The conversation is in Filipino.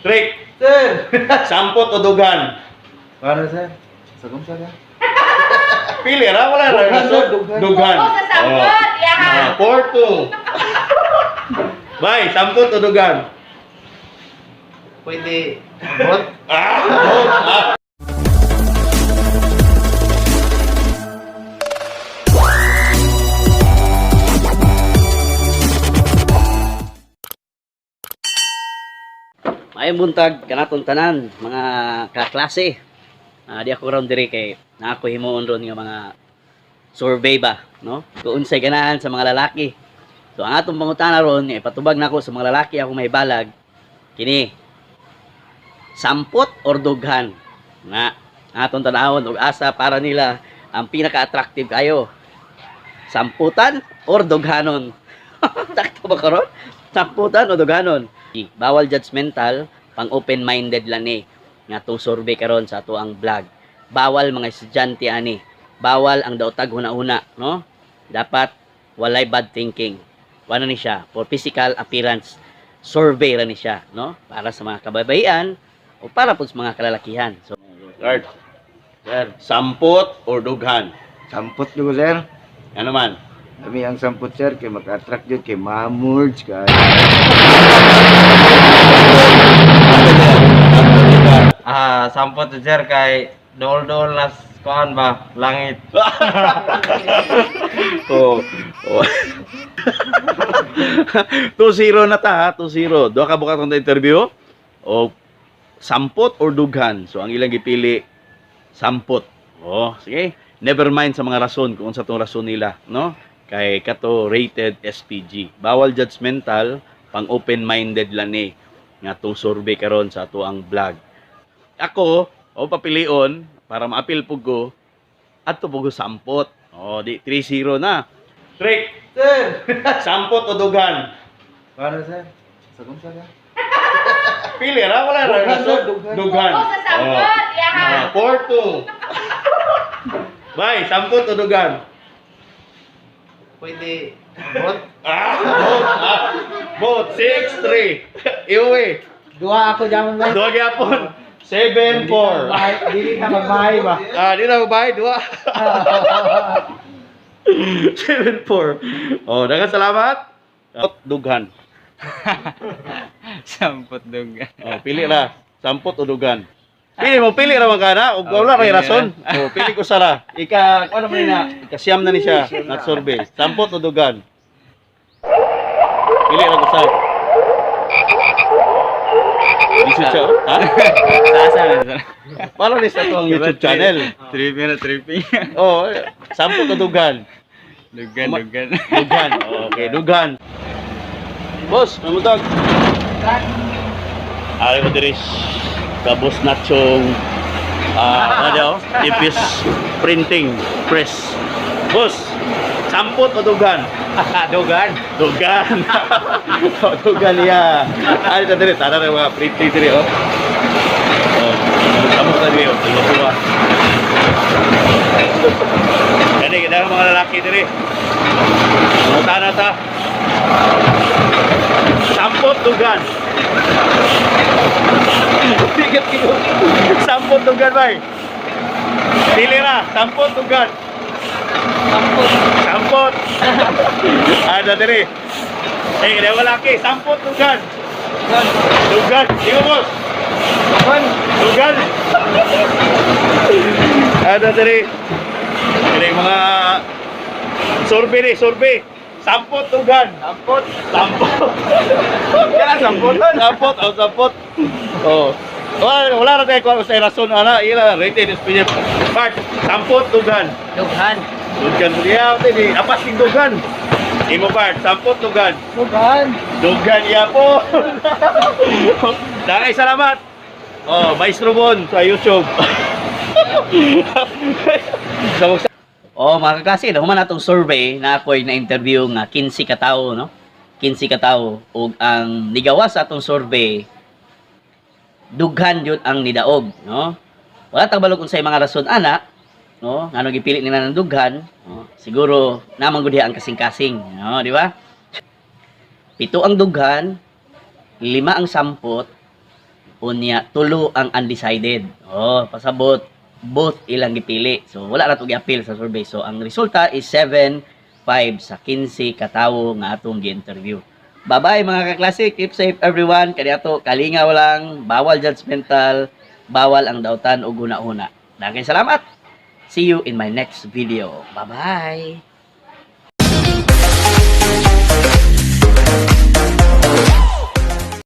Trick! Sir! Sampot o dugan? Para sir? Sa kumsa ka? Pili ra, wala ra. Dugan, sir, dugan. Dugan. Oo, sa sampot, yan. 4-2. Bay, sampot o dugan? Pwede. Bot? Ah! May buntag kanatong tanan mga kaklase. Di ako ron diri kay na ako himuon ron nga mga survey ba, no? Kung unsay ganahan sa mga lalaki. So ang atong pangutana ron ipatubag nako sa mga lalaki ako may balag. Kini sampot or dughan na atong tanawon og asa para nila ang pinaka-attractive kayo. Samputan or dughanon? Sakto ba karon? Samputan o dughanon? Bawal judgmental, pang open-minded lang ni nga tong survey karon sa ato ang vlog. Bawal mga estudyante ani. Bawal ang daotag huna-huna, no? Dapat walay bad thinking. Wala ni siya for physical appearance. Survey ra ni siya, no? Para sa mga kababaihan o para po sa mga kalalakihan. So, Guard. Sir, sampot or dughan? Sampot nyo sir. Ano man? Kami ang sampot sir, kay mag-attract yun, kay mamurge ka. Sampot sir kay dol-dol nas kuan ba langit. Oh. Oh. 2-0 na ta ha, 2-0. Duha ka bukat sa interview. O sampot or dughan. So ang ilang gipili sampot. Oh, sige. Never mind sa mga rason kung unsa tong rason nila, no? Kay kato rated SPG. Bawal judgmental, pang open-minded lang ni nga tong survey karon sa ato ang vlog. Ako, papilion para ma-appeal pug ko adto pug sampot. Oh, di 3-0 na. Trick, Sir! sampot o dughan? Para sir? Sa kumsa ka? Pili ra, wala ra. Dughan, sir, dughan. Dughan. Oo, sa sampot, yan. 4-2. Bay, sampot o dughan? Pwede. Bot? Vote 6-3. Iuwi. Dua ako dyan ba? Duha gyapon. 7-4. Dili na magbahay ba? Di na bahay, duha. 7-4. Oh, daghang salamat. Dughan. Sampot dugan. Oh, pili ra. Sampot o dughan? Pili ra man kana. Ug wala ray rason. Oh, pili ko sara. Ano man na? Ika-siyam na ni siya. Not survey. Sampot o dughan? Pili ra ko sa. Lisod siya. Ha? Sasa na sir. Para ni sa tuang YouTube channel. Tripping na tripping. Oh, sampot o dughan? Dugan. Dughan. Okay, dughan. Boss, mamutag. Ari mo diri kabos nachong ipis printing press. Boss, sampot o dughan? Dugan. Dughan. Dughan ya. Ari ta diri, tada mga printing diri oh. Oh, kamu tadi oh, dua. Jadi kita mga lalaki diri. Mutana ta. Sampot dughan. Tiket ko. Sampot dughan bay. Pili ra, sampot dughan. Sampot. Ada diri. Kita lalaki, sampot dughan. Dughan. Ikaw boss. Dughan. Ada diri. Ini mga survey. Sampot dughan. Sampot. Kaya sampot. Sampot. Oh. Wala ra tayo sa rason ana, ila rated SPG. Part sampot dughan. dughan. Dughan dia di apa sing dughan? Imo part sampot dughan. Dughan ya po. Dagay salamat. Oh, Maestro Bon sa YouTube. Oh, mga kaklase, nahuman natong survey na ako'y na-interview nga 15 ka tawo, no? 15 ka tawo. Ug ang nigawa sa atong survey, dughan yun ang nidaog, no? Wala tang balog unsay mga rason ana, no? Ngano gipili nila ng dughan, no? Siguro namang gud ang kasing-kasing, no, di ba? 7 ang dughan, 5 ang sampot, unya tulo ang undecided. Oh, pasabot both ilang gipili. So wala ra to gi-appeal sa survey. So ang resulta is 7-5 sa 15 katawo nga atong gi-interview. Bye-bye mga kaklase, keep safe everyone. Kani ato kalingaw lang, bawal judgmental, bawal ang dautan og una-una. Daghang salamat. See you in my next video. Bye-bye.